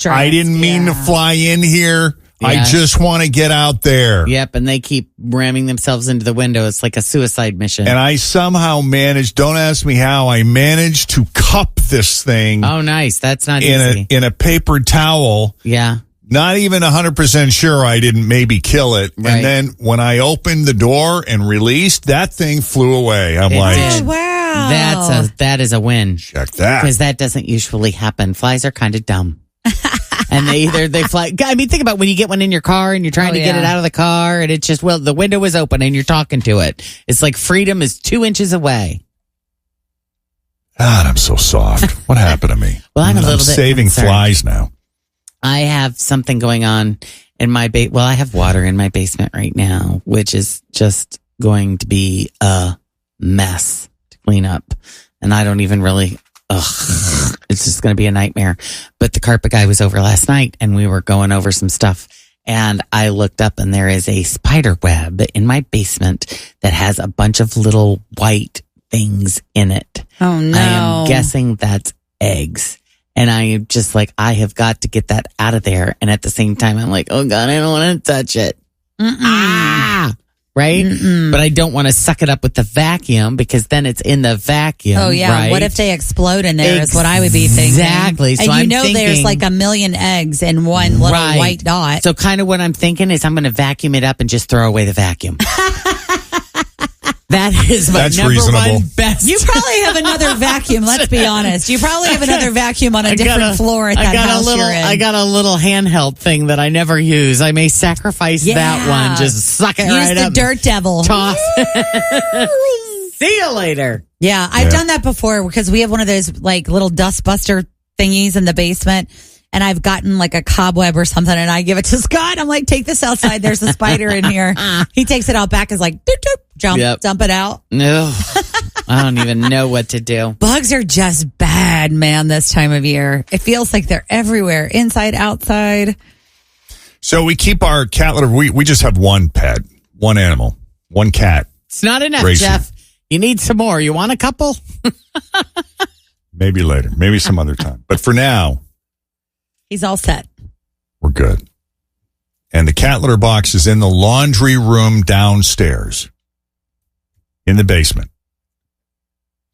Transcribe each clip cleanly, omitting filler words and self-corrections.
I didn't mean to fly in here. Yeah. I just want to get out there. Yep, and they keep ramming themselves into the window. It's like a suicide mission. And I somehow managed, don't ask me how, I managed to cup this thing. Oh, nice. That's not easy. In a paper towel. Yeah. Not even 100% sure I didn't maybe kill it. Right. And then when I opened the door and released, that thing flew away. I'm oh, wow. That is a win. Check that. Because that doesn't usually happen. Flies are kind of dumb. And they fly. I mean, think about when you get one in your car and you're trying to get it out of the car and it's just, the window is open and you're talking to it. It's like freedom is 2 inches away. God, I'm so soft. What happened to me? Well, I'm a little bit saving concerned. Flies now. I have something going on in my I have water in my basement right now, which is just going to be a mess to clean up. And I don't even really, it's just going to be a nightmare. But the carpet guy was over last night and we were going over some stuff. And I looked up and there is a spider web in my basement that has a bunch of little white things in it. Oh, no. I am guessing that's eggs. And I am just like, I have got to get that out of there. And at the same time, I'm like, oh, God, I don't want to touch it. Right? But I don't want to suck it up with the vacuum because then it's in the vacuum. Oh, yeah. Right? What if they explode in there is what I would be thinking. Exactly. So and there's like a million eggs in one little white dot. So kind of what I'm thinking is I'm going to vacuum it up and just throw away the vacuum. That is my number reasonable. One best. You probably have another vacuum, let's be honest. You probably have another vacuum on a different floor at that house you're in. I got a little handheld thing that I never use. I may sacrifice that one. Just suck it right up. Use the dirt devil. Toss. See you later. Yeah, I've done that before because we have one of those like little dust buster thingies in the basement. And I've gotten like a cobweb or something and I give it to Scott. I'm like, take this outside. There's a spider in here. He takes it out back. Is like, doop, doop, dump it out. No, I don't even know what to do. Bugs are just bad, man, this time of year. It feels like they're everywhere, inside, outside. So we keep our cat litter. We just have one pet, one animal, one cat. It's not enough, Gracie. Jeff. You need some more. You want a couple? Maybe later. Maybe some other time. But for now, he's all set. We're good. And the cat litter box is in the laundry room downstairs in the basement.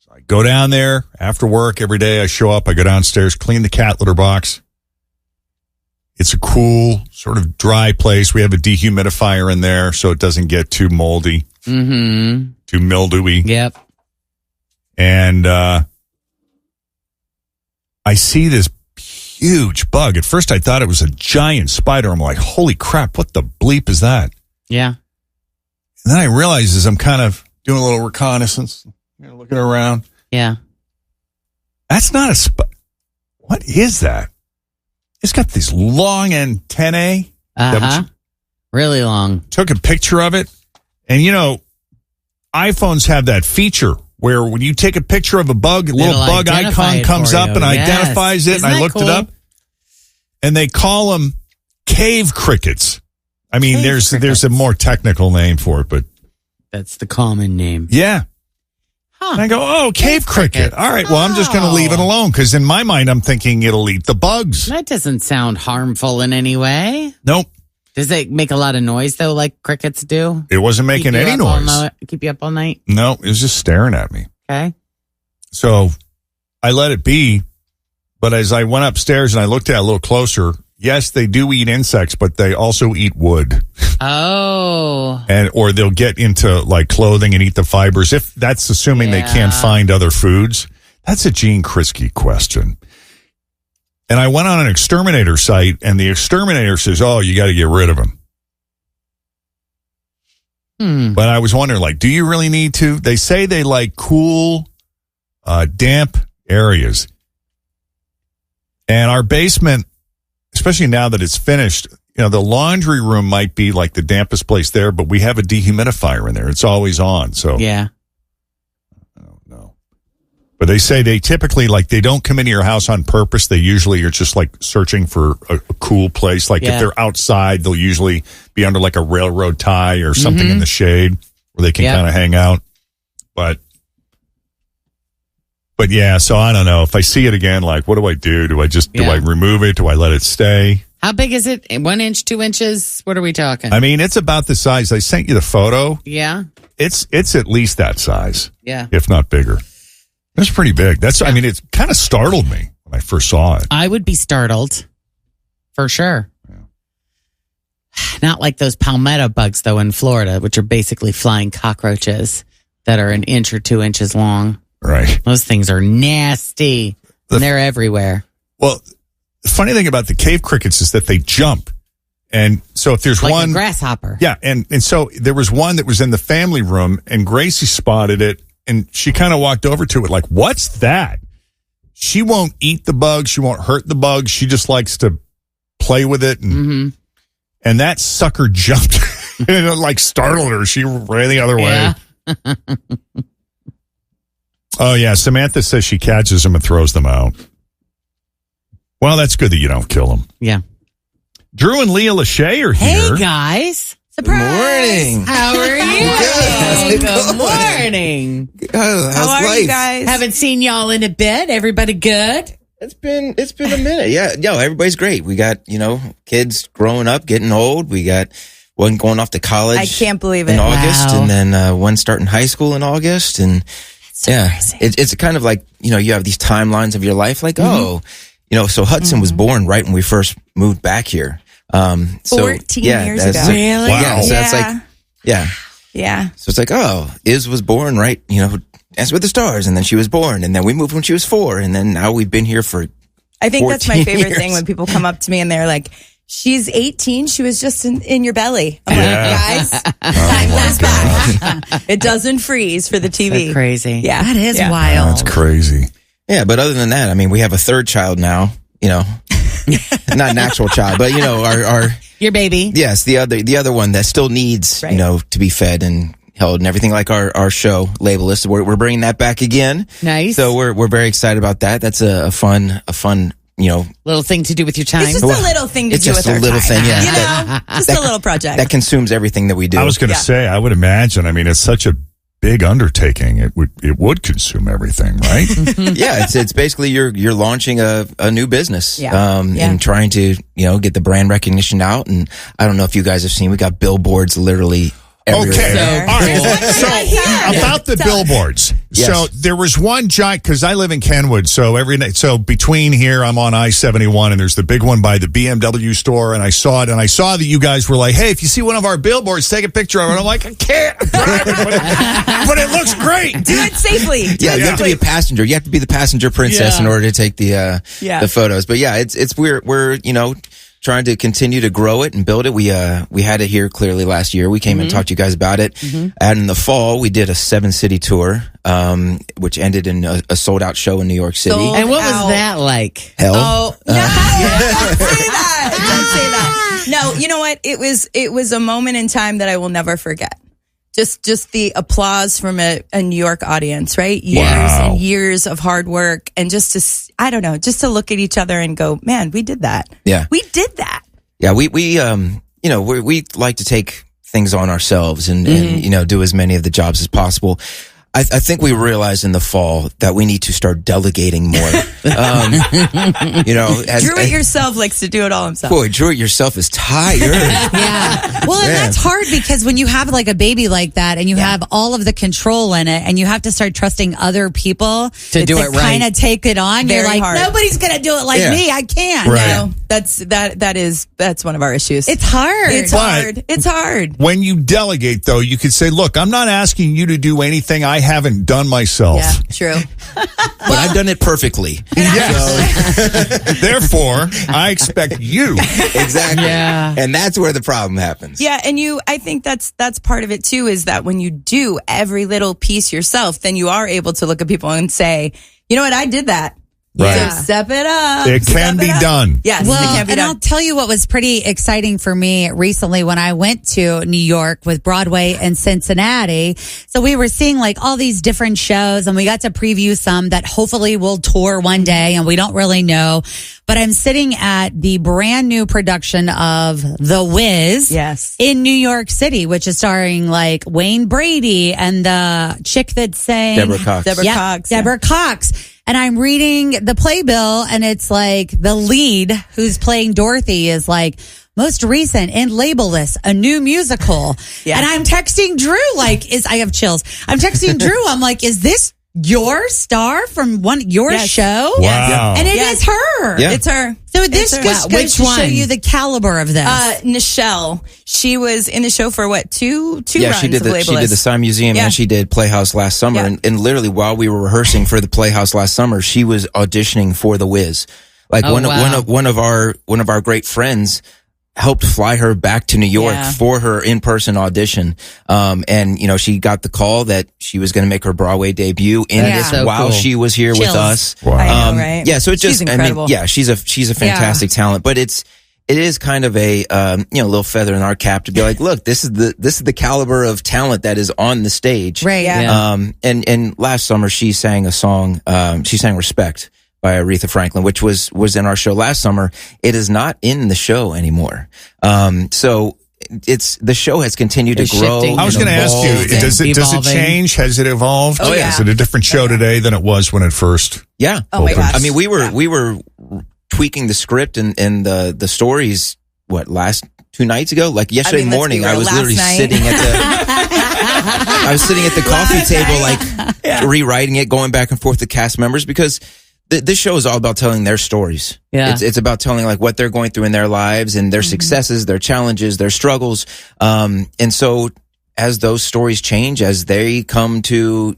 So I go down there after work every day. I show up, I go downstairs, clean the cat litter box. It's a cool, sort of dry place. We have a dehumidifier in there so it doesn't get too moldy, too mildewy. Yep. And I see this huge bug. At first, I thought it was a giant spider. I'm like, holy crap, what the bleep is that? Yeah. And then I realized as I'm kind of doing a little reconnaissance, looking around. Yeah. That's not a spider. What is that? It's got these long antennae. Really long. Took a picture of it. And, iPhones have that feature where when you take a picture of a bug, a little bug icon comes up and identifies it. Isn't and I looked it up. And they call them cave crickets. I mean, there's a more technical name for it, but that's the common name. Yeah. Huh. And I go, cave cricket. All right, well, I'm just going to leave it alone because in my mind, I'm thinking it'll eat the bugs. That doesn't sound harmful in any way. Nope. Does it make a lot of noise, though, like crickets do? It wasn't making any noise. Keep you up all night? No, it was just staring at me. Okay. So I let it be. But as I went upstairs and I looked at it a little closer, yes, they do eat insects, but they also eat wood. Oh. Or they'll get into like clothing and eat the fibers. If that's assuming they can't find other foods. That's a Gene Krisky question. And I went on an exterminator site and the exterminator says, you got to get rid of them. But I was wondering, like, do you really need to? They say they like cool, damp areas. And our basement, especially now that it's finished, the laundry room might be like the dampest place there, but we have a dehumidifier in there. It's always on. So yeah. I don't know. But they say they typically, like, they don't come into your house on purpose. They usually are just like searching for a cool place. Like if they're outside, they'll usually be under like a railroad tie or something in the shade where they can kind of hang out. But But yeah, so I don't know. If I see it again, like, what do I do? Do I remove it? Do I let it stay? How big is it? 1 inch, 2 inches? What are we talking? I mean, it's about the size. I sent you the photo. Yeah. It's at least that size. Yeah. If not bigger. That's pretty big. I mean, it kind of startled me when I first saw it. I would be startled. For sure. Yeah. Not like those palmetto bugs, though, in Florida, which are basically flying cockroaches that are 1 inch or 2 inches long. Right. Those things are nasty. And they're everywhere. Well, the funny thing about the cave crickets is that they jump. And so if there's like one a grasshopper. Yeah. And so there was one that was in the family room and Gracie spotted it and she kind of walked over to it like, what's that? She won't eat the bug. She won't hurt the bug. She just likes to play with it. And, and that sucker jumped and it like startled her. She ran the other way. Yeah. Oh, yeah. Samantha says she catches them and throws them out. Well, that's good that you don't kill them. Yeah. Drew and Leah Lachey are Hey, here. guys. Surprise. Good morning. How are you? Good morning. How's How are life? you guys? Haven't seen y'all in a bit. Everybody good? It's been a minute. Yeah. Yo, everybody's great. We got, kids growing up, getting old. We got one going off to college. I can't believe it. In August. Wow. And then one starting high school in August. And crazy. it's kind of like, you have these timelines of your life. Like, so Hudson was born right when we first moved back here. 14 years ago. Really? Wow. Yeah. So that's like, yeah. So it's like, Iz was born right, Dance with the Stars, and then she was born, and then we moved when she was 4, and then now we've been here for I think that's my 14 favorite years. thing when people come up to me and they're like, she's 18, she was just in your belly. I'm Yeah. like, guys, time goes back. It doesn't freeze for the TV. So crazy. Yeah. That is Yeah. wild. That's crazy. Yeah, but other than that, I mean, we have a third child now, not an actual child, but our Your baby. yes, the other one that still needs, Right. to be fed and held and everything like our show Labelist. We're bringing that back again. Nice. So we're very excited about that. That's a fun, Little thing to do with your time. It's just a little thing to it's do just with a our little time. thing, yeah. Just a little project. That consumes everything that we do. I was going to Yeah. say, I would imagine, I mean, it's such a big undertaking. It would consume everything, right? Yeah, it's basically you're launching a new business, Yeah. and trying to get the brand recognition out. And I don't know if you guys have seen, we got billboards literally everywhere. Okay. So All right. So about the billboards. Yes. So there was one giant, because I live in Kenwood. So every night, so between here, I'm on I-71 and there's the big one by the BMW store. And I saw it and I saw that you guys were like, hey, if you see one of our billboards, take a picture of it. I'm like, I can't. I'm driving, but it looks great. Do it safely. Do Yeah, it you have to safely. be a passenger. You have to be the passenger princess in order to take the photos. But yeah, it's we're trying to continue to grow it and build it. We had it here clearly last year. We came and talked to you guys about it. And in the fall, we did a 7-city tour, which ended in a sold out show in New York City. Sold And what out. was that like? Hell. Oh no! Don't say that. Don't say that. No, you know what? It was a moment in time that I will never forget. Just the applause from a New York audience, right? Years and years of hard work, and just to look at each other and go, man, we did that. Yeah. We did that. Yeah, we like to take things on ourselves and do as many of the jobs as possible. I think we realized in the fall that we need to start delegating more. Drew It Yourself likes to do it all himself. Boy, Drew It Yourself is tired. Yeah. Well, and that's hard because when you have like a baby like that and you have all of the control in it and you have to start trusting other people To do it right. kind of take it on. Very You're like, hard. nobody's going to do it like Yeah. me. I can't. Right. No, that's one of our issues. It's hard. It's But- hard. It's hard. When you delegate, though, you could say, look, I'm not asking you to do anything I haven't done myself. Yeah, true. But I've done it perfectly. Yes. Therefore, I expect you. Exactly. Yeah. And that's where the problem happens. Yeah, and I think that's part of it too, is that when you do every little piece yourself, then you are able to look at people and say, you know what, I did that. Right. So step it up. It can be done. Yes, Well, it can be and done. I'll tell you what was pretty exciting for me recently when I went to New York with Broadway and Cincinnati. So we were seeing like all these different shows and we got to preview some that hopefully will tour one day and we don't really know. But I'm sitting at the brand new production of The Wiz Yes. in New York City, which is starring like Wayne Brady and the chick that sang Deborah Cox. Deborah Cox. Yeah. Deborah Cox. And I'm reading the playbill and it's like the lead who's playing Dorothy is like most recent in Labelless, a new musical. Yeah. And I'm texting Drew I have chills. I'm texting Drew. I'm like, is this your star from your show? Wow. And it Yes. is her. Yeah. It's her. So this It's her. just Wow. goes Which to show one? you the caliber of this. Nichelle. She was in the show for what, two runs she did of Labelless. she did the Sign Museum Yeah. and she did Playhouse last summer. Yeah. And literally while we were rehearsing for the Playhouse last summer, she was auditioning for The Wiz. Like Oh, one of our great friends helped fly her back to New York Yeah. for her in-person audition. And you know, she got the call that she was going to make her Broadway debut in That's this so while cool. she was here with Chills. us. Wow. I know, right? Yeah, so it She's just, incredible. she's a fantastic talent, but it is kind of a, little feather in our cap to be like, look, this is the caliber of talent that is on the stage. right. Yeah. And last summer she sang a song, she sang Respect by Aretha Franklin, which was in our show last summer. It is not in the show anymore. So the show has continued It's to grow. shifting. I was going to ask you, Evolving. does it Evolving. change? Has it evolved? Oh, yeah. Is it a different show today than it was when it first? Yeah. Oh my gosh. I mean, we were tweaking the script and the stories, last 2 nights ago? Like yesterday let's be morning, real, I was last literally night. sitting at the, I was sitting at the coffee table, like rewriting it, going back and forth with cast members because this show is all about telling their stories. Yeah. It's about telling like what they're going through in their lives and their successes, their challenges, their struggles. And so as those stories change, as they come to,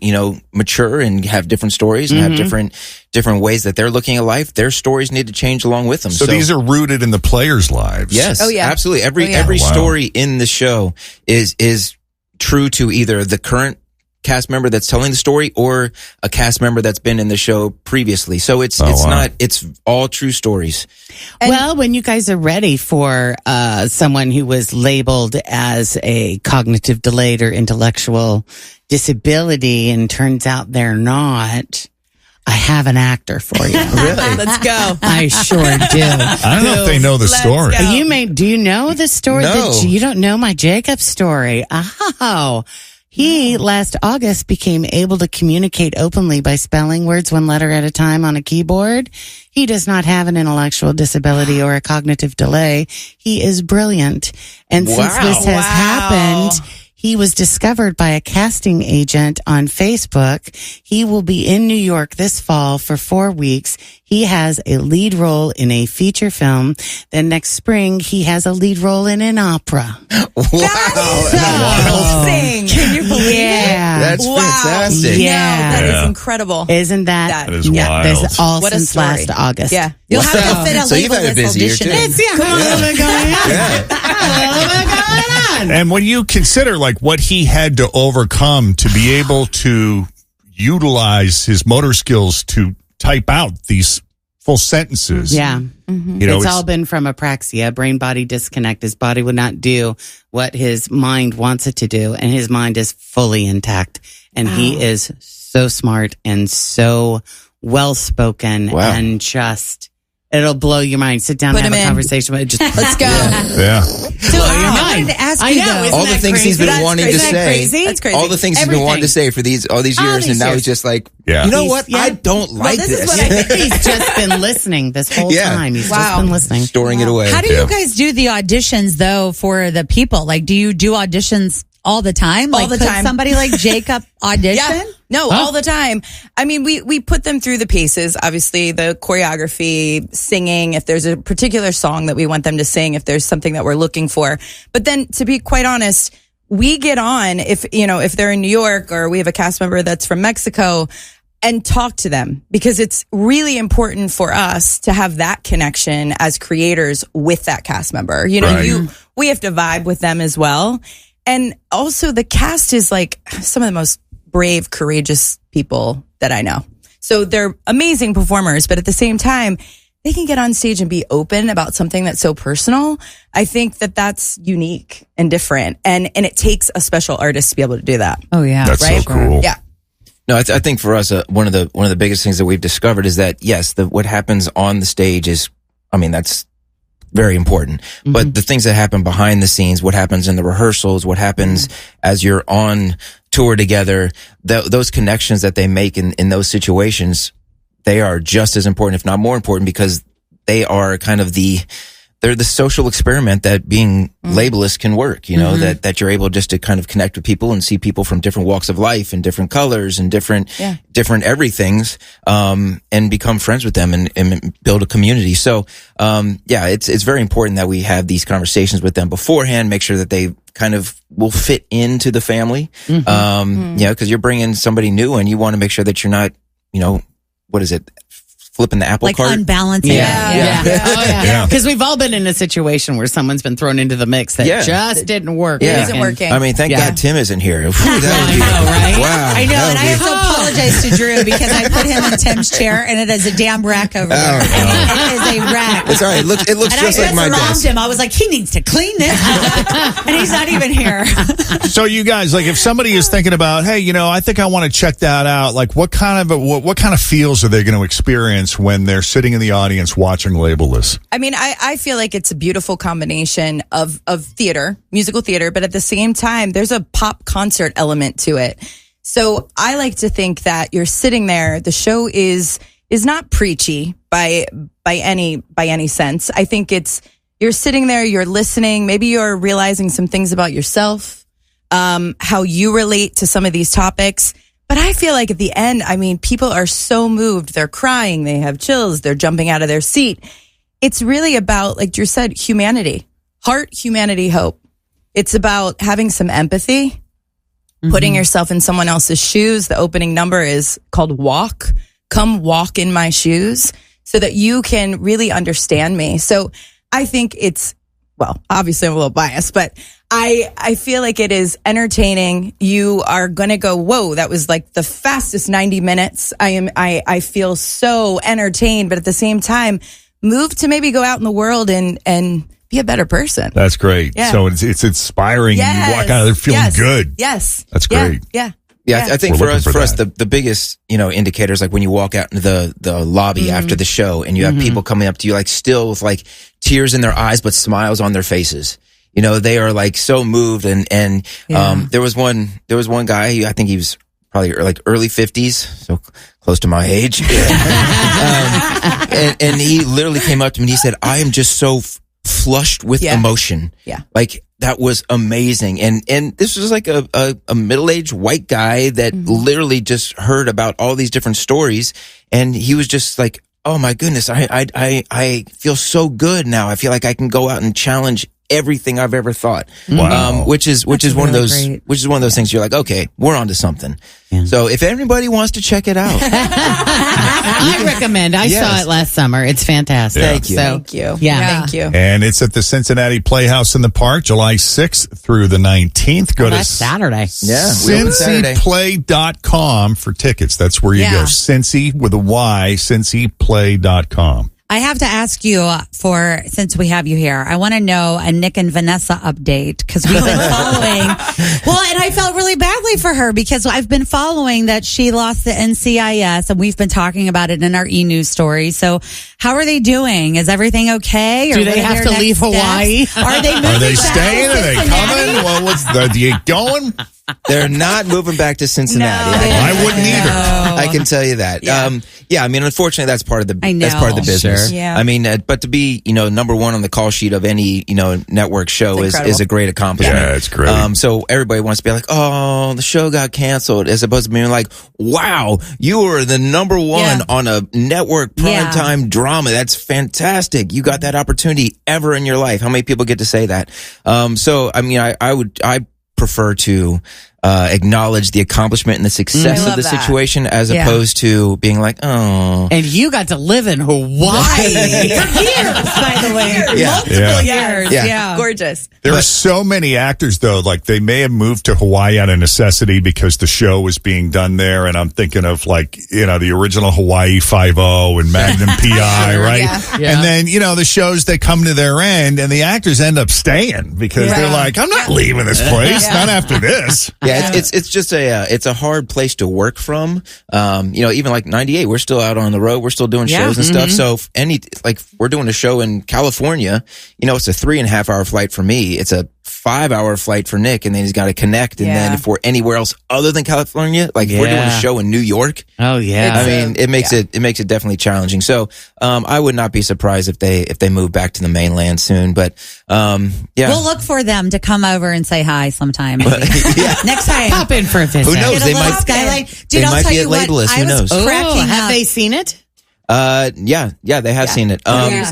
mature and have different stories and have different ways that they're looking at life, their stories need to change along with them. So these are rooted in the players' lives. Yes. Oh, yeah. Absolutely. Every Wow. story in the show is true to either the current cast member that's telling the story or a cast member that's been in the show previously. So it's all true stories. Well, when you guys are ready for someone who was labeled as a cognitive delayed or intellectual disability and turns out they're not, I have an actor for you. Really? Let's go. I sure do. I don't know if they know the Let's story. go. Do you know the story? No. You don't know my Jacob story. Oh. He, last August, became able to communicate openly by spelling words one letter at a time on a keyboard. He does not have an intellectual disability or a cognitive delay. He is brilliant. And since this has happened, he was discovered by a casting agent on Facebook. He will be in New York this fall for 4 weeks. He has a lead role in a feature film. Then next spring, he has a lead role in an opera. Amazing. Can you believe it? That's fantastic. Yeah. No, that Yeah. is incredible. Isn't that? That is wild. That's all What a since story. last August. Yeah. You'll have to fit a So you've had a Labelless busy year, audition too. in. Come on, a little bit going on. A little bit going on. And when you consider like what he had to overcome to be able to utilize his motor skills to type out these full sentences. Yeah. It's all been from apraxia, brain body disconnect. His body would not do what his mind wants it to do, and his mind is fully intact. And he is so smart and so well spoken and just. It'll blow your mind. Sit down Put and have him a in. conversation with it. Just Let's go. Yeah. So I wanted to ask I you know, though. isn't All the that things he's crazy? been wanting to Isn't that say. crazy? That's crazy. All the things he's been wanting to say for all these All years, these and now years. he's just like, Yeah. you know what? Yeah. I don't like this this. is what I think. He's just been listening this whole Yeah. time. He's Wow. just been listening. Storing it away. How do you guys do the auditions though for the people? Like, do you do auditions all the time? All Like, the could time. somebody like Jacob audition? Yeah. No, all the time. I mean, we put them through the paces, obviously the choreography, singing, if there's a particular song that we want them to sing, if there's something that we're looking for. But then to be quite honest, we get on if they're in New York or we have a cast member that's from Mexico and talk to them because it's really important for us to have that connection as creators with that cast member. Right. We have to vibe with them as well. And also the cast is like some of the most brave, courageous people that I know. So they're amazing performers, but at the same time, they can get on stage and be open about something that's so personal. I think that that's unique and different. And it takes a special artist to be able to do that. Oh, yeah. That's right? so cool. Yeah. No, I think for us, one of the biggest things that we've discovered is that yes, what happens on the stage is, I mean, that's very important. Mm-hmm. But the things that happen behind the scenes, what happens in the rehearsals, what happens as you're on tour together, those connections that they make in those situations, they are just as important, if not more important, because they are kind of they're the social experiment that being labelist can work, you know, that you're able just to kind of connect with people and see people from different walks of life and different colors and different everythings, and become friends with them and build a community. So, it's very important that we have these conversations with them beforehand, make sure that they kind of will fit into the family. You know, cause you're bringing somebody new and you want to make sure that you're not, you know, what is it? Flipping the apple cart. Unbalancing. Yeah. Because we've all been in a situation where someone's been thrown into the mix that just didn't work. It isn't working. I mean, thank God Tim isn't here. Whew, I know, right? Wow. I know, and I have to apologize to Drew because I put him in Tim's chair and it is a damn wreck over there. It is a wreck. It's all right. It looks And just like my I desk. him. I was like, he needs to clean this up. And he's not even here. So you guys, like, if somebody is thinking about, hey, you know, I think I want to check that out. Like, what kind of feels are they going to experience when they're sitting in the audience watching Labelless? I mean, I feel like it's a beautiful combination of theater, musical theater, but at the same time, there's a pop concert element to it. So I like to think that you're sitting there. The show is not preachy by any sense. I think you're sitting there, you're listening. Maybe you're realizing some things about yourself, how you relate to some of these topics. But I feel like at the end, I mean, people are so moved. They're crying. They have chills. They're jumping out of their seat. It's really about, like Drew said, humanity, heart, humanity, hope. It's about having some empathy, putting yourself in someone else's shoes. The opening number is called Walk. Come walk in my shoes so that you can really understand me. So I think well, obviously I'm a little biased, but I feel like it is entertaining. You are going to go, whoa, that was like the fastest 90 minutes. I feel so entertained, but at the same time, move to maybe go out in the world and be a better person. That's great. Yeah. So it's inspiring. Yes. You walk out of there feeling good. Yes. That's great. Yeah. I think We're for us, looking for the biggest, you know, indicators, like when you walk out into the lobby after the show and you have people coming up to you, like still with like tears in their eyes, but smiles on their faces. You know, they are like so moved and there was one guy, I think he was probably like early 50s, so close to my age. And he literally came up to me and he said, I am just so flushed with emotion. Yeah. Like, that was amazing. And this was like a middle-aged white guy that literally just heard about all these different stories. And he was just like, oh my goodness, I feel so good now. I feel like I can go out and challenge everything I've ever thought. Wow. Which is one of those things you're like, okay, we're onto something. Yeah. So if anybody wants to check it out, I recommend. I saw it last summer. It's fantastic. Yeah. Thank you. Thank you. Yeah. Thank you. And it's at the Cincinnati Playhouse in the Park, July 6th through the 19th. Go to that's Saturday. Yeah, we open Saturday. CincyPlay.com for tickets. That's where you go. Cincy with a Y, CincyPlay.com. I have to ask you since we have you here, I want to know a Nick and Vanessa update because we've been following. Well, and I felt really badly for her because I've been following that she lost the NCIS and we've been talking about it in our e-news story. So how are they doing? Is everything okay? Do they have to leave Hawaii? Are they moving? Are they back staying? to Are they Cincinnati? coming? Well, are you going? They're not moving back to Cincinnati. No. I wouldn't either. I can tell you that. I mean, unfortunately, that's part of the I that's part of the know. business. Sure. Yeah. I mean, but to be, you know, number one on the call sheet of any, you know, network show It's is a great accomplishment. Yeah, it's great. So everybody wants to be like, oh, the show got canceled, as opposed to being like, wow, you were the number one on a network primetime drama. That's fantastic. You got that opportunity ever in your life. How many people get to say that? So I mean, I prefer to acknowledge the accomplishment and the success I of the love that. situation, as Yeah. opposed to being like, oh. And you got to live in Hawaii for years, by the way. Yeah. Multiple Yeah. years. Yeah. Yeah. Gorgeous. There are so many actors, though, like they may have moved to Hawaii out of necessity because the show was being done there. And I'm thinking of like, the original Hawaii Five-0 and Magnum P.I., right? Yeah. And then, the shows that come to their end and the actors end up staying because they're like, I'm not leaving this place, not after this. Yeah, it's just it's a hard place to work from. Even like 98, we're still out on the road. We're still doing shows and stuff. So if we're doing a show in California, it's a 3.5 hour flight for me. It's a 5 hour flight for Nick, and then he's got to connect. And then if we're anywhere else other than California, like if we're doing a show in New York, Oh yeah. I mean, it makes it definitely challenging. So, I would not be surprised if they move back to the mainland soon. But, We'll look for them to come over and say hi sometime. Next time. Pop in for a visit. Who knows? Get a They little might- skylight. Dude, they I'll might tell be you at what. Labeless. Who I was knows? cracking have up. they seen it? Yeah, they have seen it. Yeah.